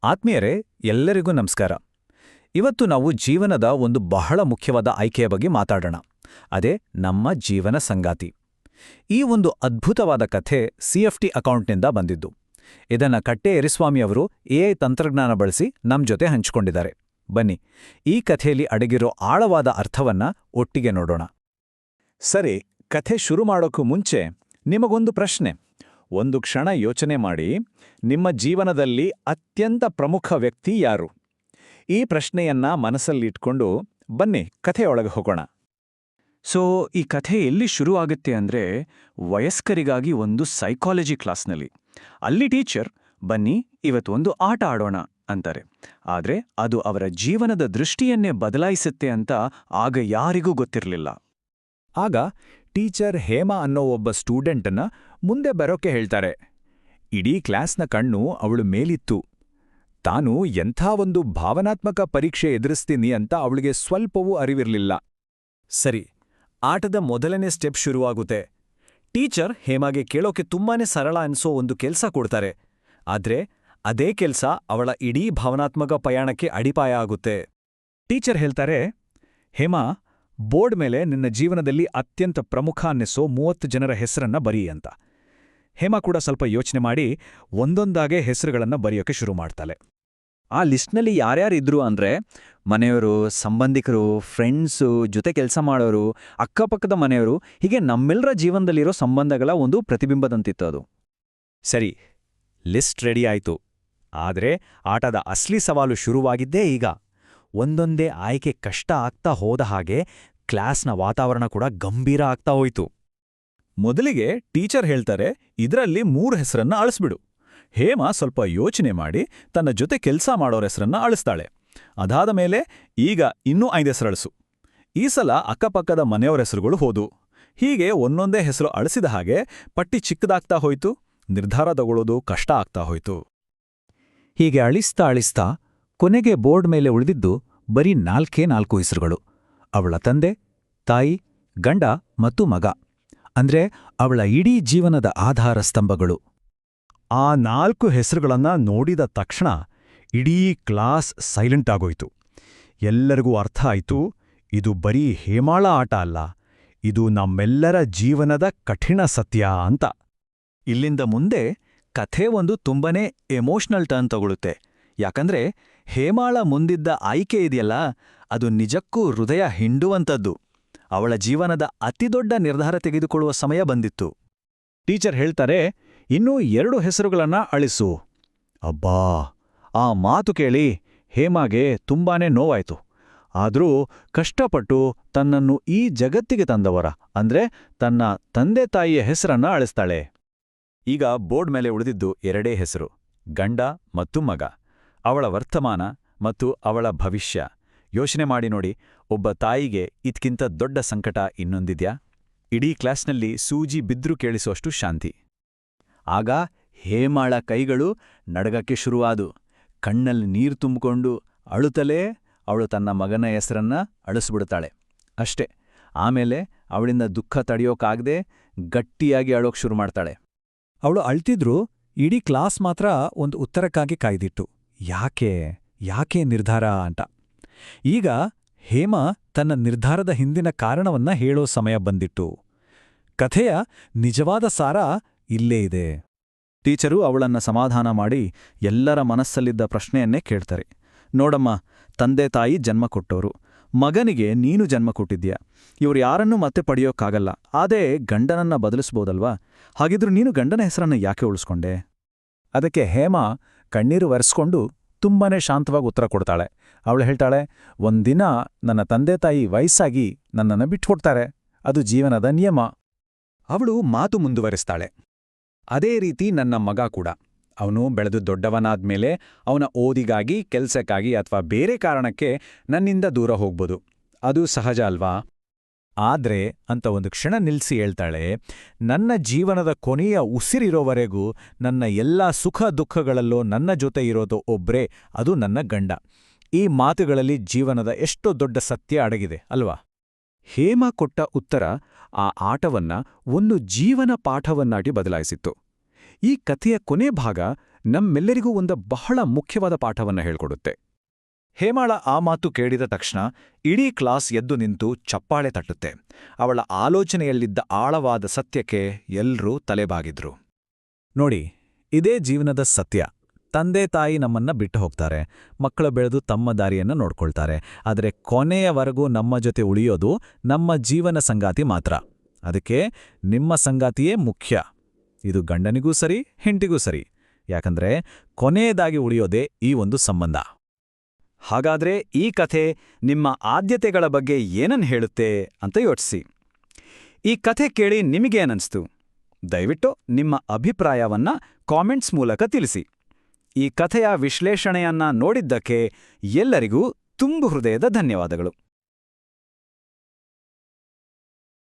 ಆತ್ಮೀಯರೇ, ಎಲ್ಲರಿಗೂ ನಮಸ್ಕಾರ. ಇವತ್ತು ನಾವು ಜೀವನದ ಒಂದು ಬಹಳ ಮುಖ್ಯವಾದ ಆಯ್ಕೆಯ ಬಗ್ಗೆ ಮಾತಾಡೋಣ. ಅದೇ ನಮ್ಮ ಜೀವನ ಸಂಗಾತಿ. ಈ ಒಂದು ಅದ್ಭುತವಾದ ಕಥೆ CFT ಅಕೌಂಟ್ನಿಂದ ಬಂದಿದ್ದು. ಇದನ್ನ ಕಟ್ಟೆ ಯರಿಸ್ವಾಮಿ ಅವರು AI ತಂತ್ರಜ್ಞಾನ ಬಳಸಿ ನಮ್ಮ ಜೊತೆ ಹಂಚಿಕೊಂಡಿದ್ದಾರೆ. ಬನ್ನಿ, ಈ ಕಥೆಯಲ್ಲಿ ಅಡಗಿರೋ ಆಳವಾದ ಅರ್ಥವನ್ನ ಒಟ್ಟಿಗೆ ನೋಡೋಣ. ಸರಿ, ಕಥೆ ಶುರು ಮಾಡೋಕ್ಕೂ ಮುಂಚೆ ನಿಮಗೊಂದು ಪ್ರಶ್ನೆ. ಒಂದು ಕ್ಷಣ ಯೋಚನೆ ಮಾಡಿ, ನಿಮ್ಮ ಜೀವನದಲ್ಲಿ ಅತ್ಯಂತ ಪ್ರಮುಖ ವ್ಯಕ್ತಿ ಯಾರು? ಈ ಪ್ರಶ್ನೆಯನ್ನ ಮನಸ್ಸಲ್ಲಿಟ್ಕೊಂಡು ಬನ್ನಿ ಕಥೆಯೊಳಗೆ ಹೋಗೋಣ. ಈ ಕಥೆ ಎಲ್ಲಿ ಶುರು ಆಗುತ್ತೆ ಅಂದ್ರೆ, ವಯಸ್ಕರಿಗಾಗಿ ಒಂದು ಸೈಕಾಲಜಿ ಕ್ಲಾಸ್ನಲ್ಲಿ. ಅಲ್ಲಿ ಟೀಚರ್, ಬನ್ನಿ ಇವತ್ತು ಒಂದು ಆಟ ಆಡೋಣ ಅಂತಾರೆ. ಆದ್ರೆ ಅದು ಅವರ ಜೀವನದ ದೃಷ್ಟಿಯನ್ನೇ ಬದಲಾಯಿಸುತ್ತೆ ಅಂತ ಆಗ ಯಾರಿಗೂ ಗೊತ್ತಿರಲಿಲ್ಲ. ಆಗ ಟೀಚರ್ ಹೇಮಾ ಅನ್ನೋ ಒಬ್ಬ ಸ್ಟೂಡೆಂಟನ್ನ ಮುಂದೆ ಬರೋಕೆ ಹೇಳ್ತಾರೆ. ಇಡೀ ಕ್ಲಾಸ್ನ ಕಣ್ಣು ಅವಳು ಮೇಲಿತ್ತು. ತಾನು ಎಂಥ ಒಂದು ಭಾವನಾತ್ಮಕ ಪರೀಕ್ಷೆ ಎದುರಿಸ್ತೀನಿ ಅಂತ ಅವಳಿಗೆ ಸ್ವಲ್ಪವೂ ಅರಿವಿರಲಿಲ್ಲ. ಸರಿ, ಆಟದ ಮೊದಲನೇ ಸ್ಟೆಪ್ ಶುರುವಾಗುತ್ತೆ. ಟೀಚರ್ ಹೇಮಾಗೆ ಕೇಳೋಕೆ ತುಂಬಾನೇ ಸರಳ ಅನ್ಸೋ ಒಂದು ಕೆಲ್ಸ ಕೊಡ್ತಾರೆ. ಆದ್ರೆ ಅದೇ ಕೆಲ್ಸ ಅವಳ ಇಡೀ ಭಾವನಾತ್ಮಕ ಪಯಣಕ್ಕೆ ಅಡಿಪಾಯ ಆಗುತ್ತೆ. ಟೀಚರ್ ಹೇಳ್ತಾರೆ, ಹೇಮಾ, ಬೋರ್ಡ್ ಮೇಲೆ ನಿನ್ನ ಜೀವನದಲ್ಲಿ ಅತ್ಯಂತ ಪ್ರಮುಖ ಅನ್ನಿಸೋ 30 ಜನರ ಹೆಸರನ್ನ ಬರೀ ಅಂತ. ಹೇಮಾ ಕೂಡ ಸ್ವಲ್ಪ ಯೋಚನೆ ಮಾಡಿ ಒಂದೊಂದಾಗೆ ಹೆಸರುಗಳನ್ನ ಬರೆಯೋಕೆ ಶುರು ಮಾಡ್ತಾಳೆ. ಆ ಲಿಸ್ಟ್ನಲ್ಲಿ ಯಾರ್ಯಾರಿದ್ರು ಅಂದ್ರೆ, ಮನೆಯವರು, ಸಂಬಂಧಿಕರು, ಫ್ರೆಂಡ್ಸು, ಜೊತೆ ಕೆಲಸ ಮಾಡೋರು, ಅಕ್ಕಪಕ್ಕದ ಮನೆಯವರು, ಹೀಗೆ ನಮ್ಮೆಲ್ಲರ ಜೀವನದಲ್ಲಿರೋ ಸಂಬಂಧಗಳ ಒಂದು ಪ್ರತಿಬಿಂಬದಂತಿತ್ತು ಅದು. ಸರಿ, ಲಿಸ್ಟ್ ರೆಡಿ ಆಯ್ತು. ಆದ್ರೆ ಆಟದ ಅಸ್ಲಿ ಸವಾಲು ಶುರುವಾಗಿದ್ದೇ ಈಗ. ಒಂದೊಂದೇ ಆಯ್ಕೆ ಕಷ್ಟ ಆಗ್ತಾ ಹೋದ ಹಾಗೆ ಕ್ಲಾಸ್ನ ವಾತಾವರಣ ಕೂಡ ಗಂಭೀರ ಆಗ್ತಾ ಹೋಯ್ತು. ಮೊದಲಿಗೆ ಟೀಚರ್ ಹೇಳ್ತಾರೆ, ಇದರಲ್ಲಿ 3 ಹೆಸರನ್ನ ಅಳಿಸ್ಬಿಡು. ಹೇಮಾ ಸ್ವಲ್ಪ ಯೋಚನೆ ಮಾಡಿ ತನ್ನ ಜೊತೆ ಕೆಲ್ಸ ಮಾಡೋರ ಹೆಸರನ್ನ ಅಳಿಸ್ತಾಳೆ. ಅದಾದ ಮೇಲೆ ಈಗ ಇನ್ನೂ 5 ಹೆಸರಳಿಸು. ಈ ಸಲ ಅಕ್ಕಪಕ್ಕದ ಮನೆಯವರ ಹೆಸರುಗಳು ಹೋದು. ಹೀಗೆ ಒಂದೊಂದೇ ಹೆಸರು ಅಳಿಸಿದ ಹಾಗೆ ಪಟ್ಟಿ ಚಿಕ್ಕದಾಗ್ತಾ ಹೋಯ್ತು. ನಿರ್ಧಾರ ತಗೊಳ್ಳೋದು ಕಷ್ಟ ಆಗ್ತಾ ಹೋಯ್ತು. ಹೀಗೆ ಅಳಿಸ್ತಾ ಕೊನೆಗೆ ಬೋರ್ಡ್ ಮೇಲೆ ಉಳಿದಿದ್ದು ಬರೀ 4 ಹೆಸರುಗಳು. ಅವಳ ತಂದೆ, ತಾಯಿ, ಗಂಡ ಮತ್ತು ಮಗ. ಅಂದ್ರೆ ಅವಳ ಇಡೀ ಜೀವನದ ಆಧಾರ ಸ್ತಂಭಗಳು. ಆ 4 ಹೆಸರುಗಳನ್ನ ನೋಡಿದ ತಕ್ಷಣ ಇಡೀ ಕ್ಲಾಸ್ ಸೈಲೆಂಟ್ ಆಗೋಯ್ತು. ಎಲ್ಲರಿಗೂ ಅರ್ಥ ಆಯ್ತು, ಇದು ಬರೀ ಹೇಮಾಳ ಆಟ ಅಲ್ಲ, ಇದು ನಮ್ಮೆಲ್ಲರ ಜೀವನದ ಕಠಿಣ ಸತ್ಯ ಅಂತ. ಇಲ್ಲಿಂದ ಮುಂದೆ ಕಥೆ ಒಂದು ತುಂಬನೇ ಎಮೋಷನಲ್ ಟರ್ನ್ ತಗೊಳುತ್ತೆ. ಯಾಕಂದ್ರೆ ಹೇಮಾಳ ಮುಂದಿದ್ದ ಆಯ್ಕೆ ಇದೆಯಲ್ಲ, ಅದು ನಿಜಕ್ಕೂ ಹೃದಯ ಹಿಂಡುವಂಥದ್ದು. ಅವಳ ಜೀವನದ ಅತಿದೊಡ್ಡ ನಿರ್ಧಾರ ತೆಗೆದುಕೊಳ್ಳುವ ಸಮಯ ಬಂದಿತ್ತು. ಟೀಚರ್ ಹೇಳ್ತಾರೆ, ಇನ್ನೂ 2 ಹೆಸರುಗಳನ್ನ ಅಳಿಸು. ಅಬ್ಬಾ, ಆ ಮಾತು ಕೇಳಿ ಹೇಮಾಗೆ ತುಂಬಾನೇ ನೋವಾಯ್ತು. ಆದ್ರೂ ಕಷ್ಟಪಟ್ಟು ತನ್ನನ್ನು ಈ ಜಗತ್ತಿಗೆ ತಂದವರ ಅಂದ್ರೆ ತನ್ನ ತಂದೆ ತಾಯಿಯ ಹೆಸರನ್ನ ಅಳಿಸ್ತಾಳೆ. ಈಗ ಬೋರ್ಡ್ ಮೇಲೆ ಉಳಿದಿದ್ದು 2 ಹೆಸರು, ಗಂಡ ಮತ್ತು ಮಗ. ಅವಳ ವರ್ತಮಾನ ಮತ್ತು ಅವಳ ಭವಿಷ್ಯ. ಯೋಚನೆ ಮಾಡಿ ನೋಡಿ, ಒಬ್ಬ ತಾಯಿಗೆ ಇದ್ಕಿಂತ ದೊಡ್ಡ ಸಂಕಟ ಇನ್ನೊಂದಿದ್ಯಾ? ಇಡೀ ಕ್ಲಾಸ್ನಲ್ಲಿ ಸೂಜಿ ಬಿದ್ರೂ ಕೇಳಿಸೋಷ್ಟು ಶಾಂತಿ. ಆಗ ಹೇಮಾಳ ಕೈಗಳು ನಡಗಕ್ಕೆ ಶುರುವಾದು. ಕಣ್ಣಲ್ಲಿ ನೀರು ತುಂಬಿಕೊಂಡು ಅಳುತ್ತಲೇ ಅವಳು ತನ್ನ ಮಗನ ಹೆಸರನ್ನ ಅಳಿಸ್ಬಿಡ್ತಾಳೆ. ಅಷ್ಟೇ. ಆಮೇಲೆ ಅವಳಿಂದ ದುಃಖ ತಡೆಯೋಕಾಗದೆ ಗಟ್ಟಿಯಾಗಿ ಅಳೋಕ್ ಶುರು ಮಾಡ್ತಾಳೆ. ಅವಳು ಅಳ್ತಿದ್ರೂ ಇಡೀ ಕ್ಲಾಸ್ ಮಾತ್ರ ಒಂದು ಉತ್ತರಕ್ಕಾಗಿ ಕಾಯ್ದಿತ್ತು. ಯಾಕೆ ನಿರ್ಧಾರ ಅಂತ. ಈಗ ಹೇಮಾ ತನ್ನ ನಿರ್ಧಾರದ ಹಿಂದಿನ ಕಾರಣವನ್ನ ಹೇಳೋ ಸಮಯ ಬಂದಿತ್ತು. ಕಥೆಯ ನಿಜವಾದ ಸಾರ ಇಲ್ಲೇ ಇದೆ. ಟೀಚರು ಅವಳನ್ನ ಸಮಾಧಾನ ಮಾಡಿ ಎಲ್ಲರ ಮನಸ್ಸಲ್ಲಿದ್ದ ಪ್ರಶ್ನೆಯನ್ನೇ ಕೇಳ್ತಾರೆ. ನೋಡಮ್ಮ, ತಂದೆ ತಾಯಿ ಜನ್ಮ ಕೊಟ್ಟೋರು, ಮಗನಿಗೆ ನೀನು ಜನ್ಮ ಕೊಟ್ಟಿದ್ಯಾ. ಇವ್ರು ಯಾರನ್ನೂ ಮತ್ತೆ ಪಡೆಯೋಕ್ಕಾಗಲ್ಲ. ಆದೇ ಗಂಡನನ್ನ ಬದಲಿಸ್ಬೋದಲ್ವಾ? ಹಾಗಿದ್ರೂ ನೀನು ಗಂಡನ ಹೆಸರನ್ನ ಯಾಕೆ ಉಳಿಸ್ಕೊಂಡೆ? ಅದಕ್ಕೆ ಹೇಮಾ ಕಣ್ಣೀರು ಒರೆಸ್ಕೊಂಡು ತುಂಬಾನೇ ಶಾಂತವಾಗಿ ಉತ್ತರ ಕೊಡ್ತಾಳೆ. ಅವಳು ಹೇಳ್ತಾಳೆ, ಒಂದಿನ ನನ್ನ ತಂದೆ ತಾಯಿ ವಯಸ್ಸಾಗಿ ನನ್ನನ್ನು ಬಿಟ್ಕೊಡ್ತಾರೆ. ಅದು ಜೀವನದ ನಿಯಮ. ಅವಳು ಮಾತು ಮುಂದುವರಿಸ್ತಾಳೆ. ಅದೇ ರೀತಿ ನನ್ನ ಮಗ ಕೂಡ. ಅವನು ಬೆಳೆದು ದೊಡ್ಡವನಾದ್ಮೇಲೆ ಅವನ ಓದಿಗಾಗಿ, ಕೆಲ್ಸಕ್ಕಾಗಿ ಅಥವಾ ಬೇರೆ ಕಾರಣಕ್ಕೆ ನನ್ನಿಂದ ದೂರ ಹೋಗ್ಬೋದು. ಅದು ಸಹಜ ಅಲ್ವಾ? ಆದ್ರೆ ಅಂತ ಒಂದು ಕ್ಷಣ ನಿಲ್ಸಿ ಹೇಳ್ತಾಳೆ, ನನ್ನ ಜೀವನದ ಕೊನೆಯ ಉಸಿರಿರೋವರೆಗೂ ನನ್ನ ಎಲ್ಲಾ ಸುಖ ದುಃಖಗಳಲ್ಲೂ ನನ್ನ ಜೊತೆ ಇರೋದು ಒಬ್ರೇ, ಅದು ನನ್ನ ಗಂಡ. ಈ ಮಾತುಗಳಲ್ಲಿ ಜೀವನದ ಎಷ್ಟೋ ದೊಡ್ಡ ಸತ್ಯ ಅಡಗಿದೆ ಅಲ್ವಾ? ಹೇಮಾ ಕೊಟ್ಟ ಉತ್ತರ ಆ ಆಟವನ್ನ ಒಂದು ಜೀವನ ಪಾಠವನ್ನಾಗಿ ಬದಲಾಯಿಸಿತ್ತು. ಈ ಕಥೆಯ ಕೊನೆ ಭಾಗ ನಮ್ಮೆಲ್ಲರಿಗೂ ಒಂದು ಬಹಳ ಮುಖ್ಯವಾದ ಪಾಠವನ್ನ ಹೇಳ್ಕೊಡುತ್ತೆ. ಹೇಮಾಳ ಆ ಮಾತು ಕೇಳಿದ ತಕ್ಷಣ ಇಡೀ ಕ್ಲಾಸ್ ಎದ್ದು ನಿಂತು ಚಪ್ಪಾಳೆ ತಟ್ಟುತ್ತೆ. ಅವಳ ಆಲೋಚನೆಯಲ್ಲಿದ್ದ ಆಳವಾದ ಸತ್ಯಕ್ಕೆ ಎಲ್ರೂ ತಲೆಬಾಗಿದ್ರು. ನೋಡಿ, ಇದೇ ಜೀವನದ ಸತ್ಯ. ತಂದೆ ತಾಯಿ ನಮ್ಮನ್ನ ಬಿಟ್ಟು ಹೋಗ್ತಾರೆ, ಮಕ್ಕಳು ಬೆಳೆದು ತಮ್ಮ ದಾರಿಯನ್ನ ನೋಡ್ಕೊಳ್ತಾರೆ. ಆದರೆ ಕೊನೆಯವರೆಗೂ ನಮ್ಮ ಜೊತೆ ಉಳಿಯೋದು ನಮ್ಮ ಜೀವನ ಸಂಗಾತಿ ಮಾತ್ರ. ಅದಕ್ಕೆ ನಿಮ್ಮ ಸಂಗಾತಿಯೇ ಮುಖ್ಯ. ಇದು ಗಂಡನಿಗೂ ಸರಿ, ಹೆಂಡತಿಗೂ ಸರಿ. ಯಾಕಂದ್ರೆ ಕೊನೆಯದಾಗಿ ಉಳಿಯೋದೇ ಈ ಒಂದು ಸಂಬಂಧ. ಹಾಗಾದ್ರೆ ಈ ಕಥೆ ನಿಮ್ಮ ಆದ್ಯತೆಗಳ ಬಗ್ಗೆ ಏನನ್ನು ಹೇಳುತ್ತೆ ಅಂತ ಯೋಚಿಸಿ. ಈ ಕಥೆ ಕೇಳಿ ನಿಮಗೇನನ್ಸ್ತು? ದಯವಿಟ್ಟು ನಿಮ್ಮ ಅಭಿಪ್ರಾಯವನ್ನ ಕಾಮೆಂಟ್ಸ್ ಮೂಲಕ ತಿಳಿಸಿ. ಈ ಕಥೆಯ ವಿಶ್ಲೇಷಣೆಯನ್ನ ನೋಡಿದ್ದಕ್ಕೆ ಎಲ್ಲರಿಗೂ ತುಂಬು ಹೃದಯದ ಧನ್ಯವಾದಗಳು.